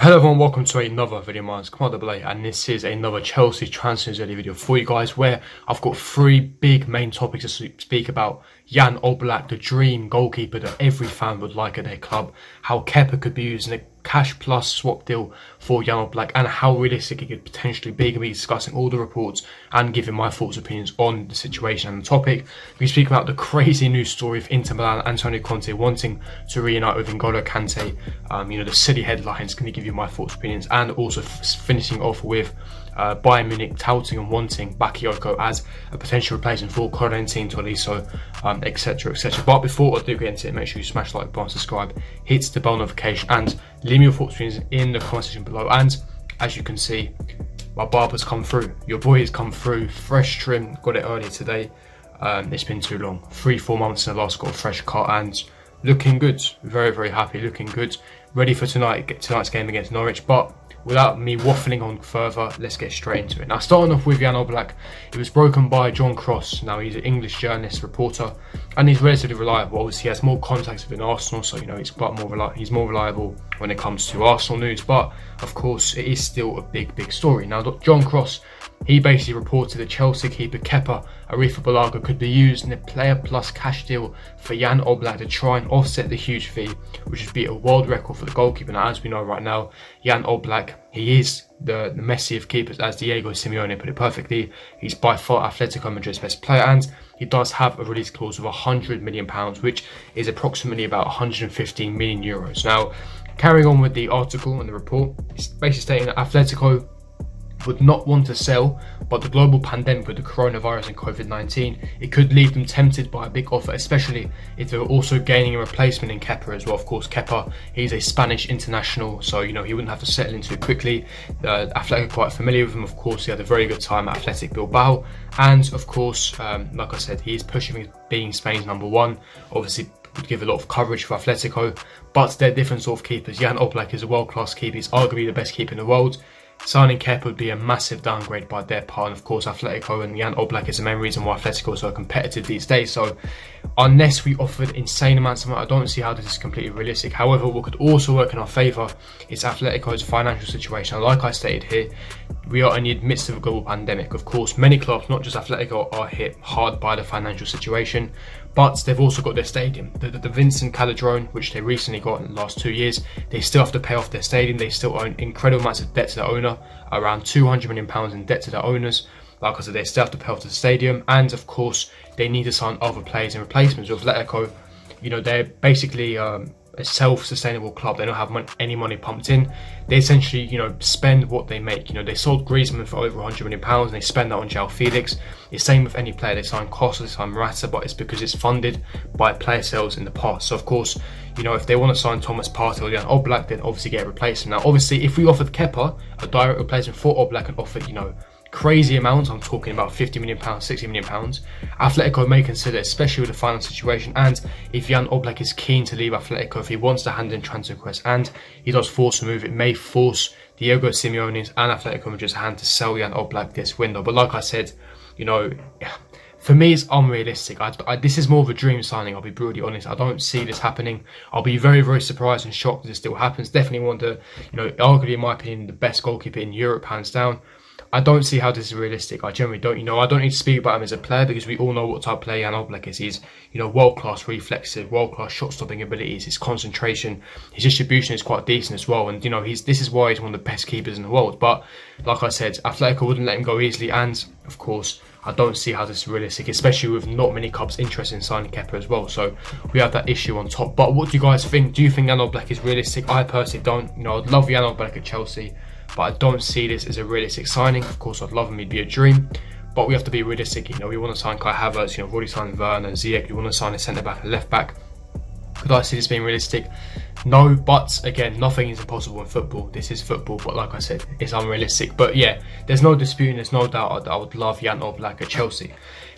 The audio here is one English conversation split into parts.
Hello everyone, welcome to another video. My name's Kante, and this is another Chelsea transfer video for you guys, where I've got three big main topics to speak about. Jan Oblak, the dream goalkeeper that every fan would like at their club, how Kepa could be used in a cash plus swap deal for Jan Oblak, and how realistic it could potentially be. Going to be discussing all the reports and giving my thoughts and opinions on the situation and the topic. We speak about the crazy news story of Inter Milan, Antonio Conte wanting to reunite with Kante. The silly headlines. Going to give you my thoughts and opinions, and also finishing off with Bayern Munich touting and wanting Baka as a potential replacement for Tolisso, etc, etc. But before I do get into it, make sure you smash the like button, subscribe, hit the bell notification, and leave me your thoughts and opinions in the comment section below. And as you can see, my barber's come through. Your boy has come through, fresh trim, got it earlier today. It's been too long, 3-4 months in the last, got a fresh cut and looking good. Very happy, looking good, ready for tonight's game against Norwich. But without me waffling on further, let's get straight into it. Now, starting off with Jan Oblak, it was broken by John Cross. Now, he's an English journalist, reporter, and he's relatively reliable. Obviously, he has more contacts within Arsenal, so he's more reliable when it comes to Arsenal news. But of course, it is still a big story. Now, John Cross, he basically reported that Chelsea keeper Kepa could be used in a player plus cash deal for Jan Oblak to try and offset the huge fee, which would be a world record for the goalkeeper. Now, as we know right now, Jan Oblak, he is the Messi of keepers, as Diego Simeone put it perfectly. He's by far Atletico Madrid's best player, and he does have a release clause of £100 million, which is approximately about 115 million euros. Now, carrying on with the article and the report, it's basically stating that Atletico would not want to sell, but the global pandemic with the coronavirus and COVID-19, it could leave them tempted by a big offer, especially if they were also gaining a replacement in Kepa as well. Of course, Kepa, he's a Spanish international, so he wouldn't have to settle into it quickly. Athletic are quite familiar with him. Of course, he had a very good time at Athletic Bilbao, and of course, like I said, he is pushing being Spain's number one. Obviously, would give a lot of coverage for Atletico, but they're different sort of keepers. Jan Oblak is a world-class keeper. He's arguably the best keeper in the world. Signing Kepa would be a massive downgrade by their part, and of course Atletico and Jan Oblak is the main reason why Atletico are so competitive these days. So unless we offered insane amounts of money, I don't see how this is completely realistic. However, what could also work in our favour is Atletico's financial situation. And like I stated here, we are in the midst of a global pandemic. Of course, many clubs, not just Atletico, are hit hard by the financial situation, but they've also got their stadium. The Vincent Calderone, which they recently got in the last 2 years, they still have to pay off their stadium. They still own incredible amounts of debt to the owner, around £200 million in debt to the owners. Like I said, they still have to pay off the stadium, and of course, they need to sign other players and replacements. With Atletico, they're basically a self-sustainable club. They don't have any money pumped in. They essentially, spend what they make. They sold Griezmann for over £100 million, and they spend that on João Felix. It's same with any player. They sign Costa, they sign Morata, but it's because it's funded by player sales in the past. So of course, if they want to sign Thomas Partey or Jan Oblak, then obviously get a replacement. Now, obviously, if we offered Kepa a direct replacement for Oblak and offered, crazy amounts, I'm talking about £50 million, £60 million, Atletico may consider, especially with the final situation. And if Jan Oblak is keen to leave Atletico, if he wants to hand in transfer requests and he does force a move, it may force Diego Simeone's and Atletico Madrid's hand to sell Jan Oblak this window. But like I said, for me, it's unrealistic. This is more of a dream signing, I'll be brutally honest. I don't see this happening. I'll be very surprised and shocked if this still happens. Definitely one of the, arguably in my opinion, the best goalkeeper in Europe, hands down. I don't see how this is realistic. I generally don't. I don't need to speak about him as a player, because we all know what type of player Jan Oblak is. He's, world-class reflexive, world-class shot-stopping abilities. His concentration, his distribution is quite decent as well. And, this is why he's one of the best keepers in the world. But, like I said, Atletico wouldn't let him go easily. And, of course, I don't see how this is realistic, especially with not many clubs interested in signing Kepa as well. So, we have that issue on top. But what do you guys think? Do you think Jan Oblak is realistic? I personally don't. I'd love Jan Oblak at Chelsea, but I don't see this as a realistic signing. Of course, I'd love him, he'd be a dream, but we have to be realistic. We want to sign Kai Havertz, we've already signed Werner, Ziyech, we want to sign a centre-back and left-back. Could I see this being realistic? No, but again, nothing is impossible in football. This is football, but like I said, it's unrealistic. But yeah, there's no disputing, there's no doubt I would love Jan Oblak at Chelsea.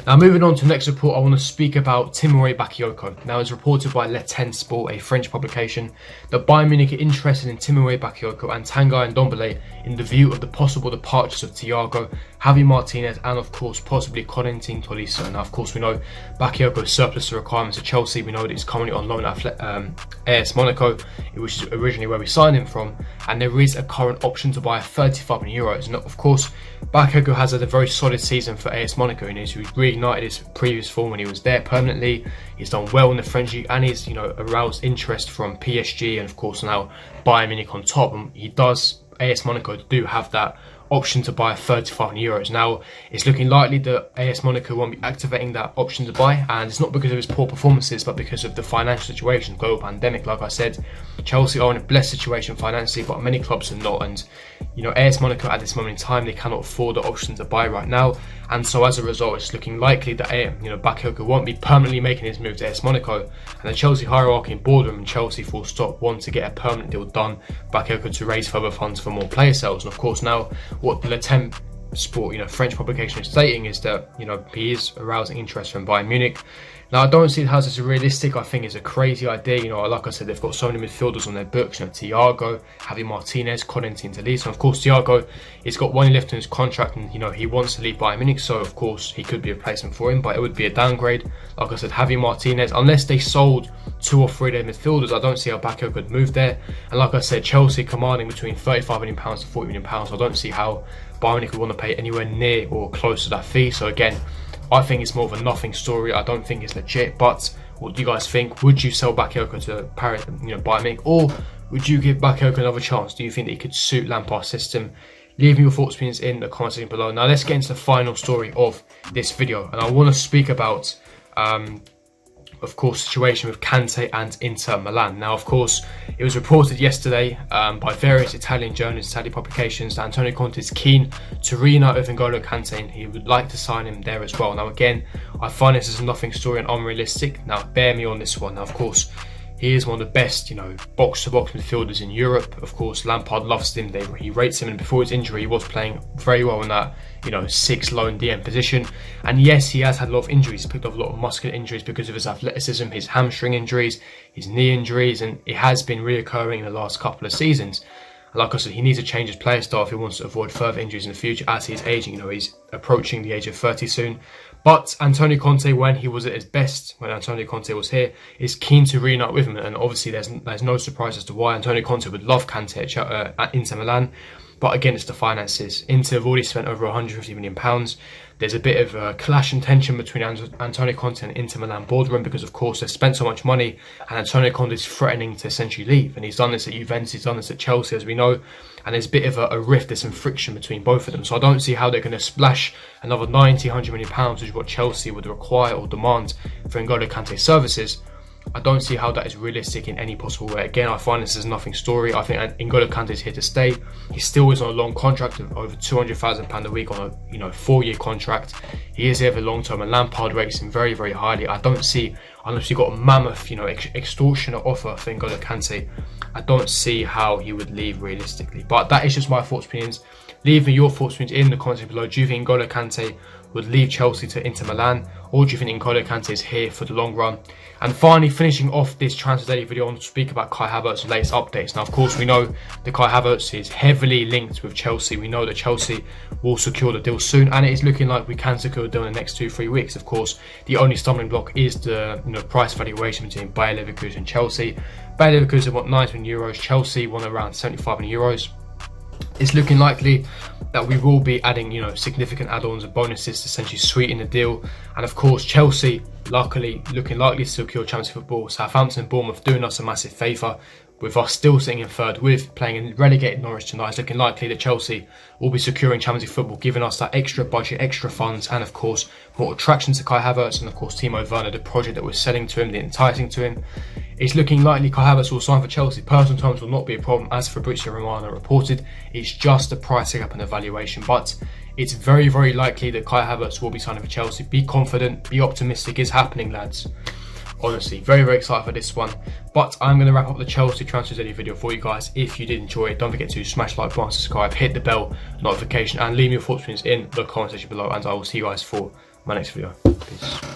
Now, moving on to the next report, I want to speak about Timothy Bakayoko. Now, it's reported by Le Temps Sport, a French publication, that Bayern Munich are interested in Timothy Bakayoko and Tanguy Ndombele in the view of the possible departures of Thiago, Javi Martinez, and of course, possibly Tolisso. Now, of course, we know Bakayoko's surplus to requirements at Chelsea. We know that he's currently on loan at AS Monaco. Monaco, which is originally where we signed him from, and there is a current option to buy 35 million euros. And of course, Baka has had a very solid season for AS Monaco, and he's reignited his previous form when he was there permanently. He's done well in the French league, and he's aroused interest from PSG and of course now Bayern Munich on top. And AS Monaco do have that option to buy 35 million euros. Now, it's looking likely that AS Monaco won't be activating that option to buy, and it's not because of his poor performances, but because of the financial situation, global pandemic. Like I said, Chelsea are in a blessed situation financially, but many clubs are not. And AS Monaco at this moment in time, they cannot afford the option to buy right now, and so as a result, it's looking likely that Bakayoko won't be permanently making his move to AS Monaco, and the Chelsea hierarchy and boardroom and Chelsea full stop want to get a permanent deal done, Bakayoko, to raise further funds for more player sales. And of course, now what the Le Temps Sport, French publication, is stating is that he is arousing interest from Bayern Munich. Now, I don't see how this is realistic. I think it's a crazy idea. Like I said, they've got so many midfielders on their books. Thiago, Javi Martinez, Kante to leave. So of course, Thiago, he's got one year left in his contract, and he wants to leave Bayern Munich. So of course, he could be a replacement for him, but it would be a downgrade. Like I said, Javi Martinez, unless they sold 2 or 3 of their midfielders, I don't see how Baka could move there. And like I said, Chelsea commanding between £35 million to £40 million. I don't see how Bayern Munich would want to pay anywhere near or close to that fee. So again, I think it's more of a nothing story. I don't think it's legit. But what do you guys think? Would you sell Bakayoko to Bayern Munich, or would you give Bakayoko another chance? Do you think that he could suit Lampard's system? Leave me your thoughts, opinions in the comment section below. Now let's get into the final story of this video, and I want to speak about of course, situation with Kante and Inter Milan. Now, of course, it was reported yesterday by various Italian journalists, Italian publications, that Antonio Conte is keen to reunite with N'Golo Kante, and he would like to sign him there as well. Now, again, I find this is a nothing story and unrealistic. Now, bear me on this one. Now, of course, he is one of the best, box-to-box midfielders in Europe. Of course, Lampard loves him. He rates him, and before his injury, he was playing very well in that, 6 lone DM position. And yes, he has had a lot of injuries. He's picked up a lot of muscular injuries because of his athleticism, his hamstring injuries, his knee injuries, and it has been reoccurring in the last couple of seasons. Like I said, he needs to change his player style if he wants to avoid further injuries in the future as he's aging. He's approaching the age of 30 soon. But Antonio Conte, when he was at his best, when Antonio Conte was here, is keen to reunite with him. And obviously, there's no surprise as to why Antonio Conte would love Kante at Inter Milan. But again, it's the finances. Inter have already spent over £150 million. There's a bit of a clash and tension between Antonio Conte and Inter Milan boardroom because, of course, they've spent so much money, and Antonio Conte is threatening to essentially leave. And he's done this at Juventus, he's done this at Chelsea, as we know. And there's a bit of a rift, there's some friction between both of them. So I don't see how they're going to splash another £90, £100 million, which is what Chelsea would require or demand for N'Golo Kante's services. I don't see how that is realistic in any possible way. Again, I find this is a nothing story. I think N'Golo Kante is here to stay. He still is on a long contract of over £200,000 a week on a 4-year contract. He is here for long term, and Lampard rates him very, very highly. I don't see, unless you've got a mammoth, extortionate offer for N'Golo Kante, I don't see how he would leave realistically. But that is just my thoughts, opinions. Leave me your thoughts, opinions in the comments below. Do you think N'Golo Kante would leave Chelsea to Inter Milan, or do you think N'Golo Kante is here for the long run? And finally, finishing off this transfer daily video, I want to speak about Kai Havertz's latest updates. Now, of course, we know that Kai Havertz is heavily linked with Chelsea. We know that Chelsea will secure the deal soon, and it is looking like we can secure a deal in the next 2-3 weeks. Of course, the only stumbling block is the price valuation between Bayer Leverkusen and Chelsea. Bayer Leverkusen want €90 million, Chelsea want around €75 million. It's looking likely that we will be adding, significant add-ons and bonuses to essentially sweeten the deal. And of course, Chelsea, luckily, looking likely to secure Champions League football. Southampton and Bournemouth doing us a massive favour, with us still sitting in third, with playing in relegated Norwich tonight. It's looking likely that Chelsea will be securing Champions League football, giving us that extra budget, extra funds, and of course, more attraction to Kai Havertz, and of course, Timo Werner, the project that we're selling to him, the enticing to him. It's looking likely Kai Havertz will sign for Chelsea. Personal terms will not be a problem, as Fabrizio Romano reported. It's just the pricing up and the valuation, but it's very, very likely that Kai Havertz will be signing for Chelsea. Be confident, be optimistic. It's happening, lads. Honestly, very, very excited for this one. But I'm going to wrap up the Chelsea transfer daily video for you guys. If you did enjoy it, don't forget to smash like button, subscribe, hit the bell notification, and leave me your thoughts in the comment section below. And I will see you guys for my next video. Peace.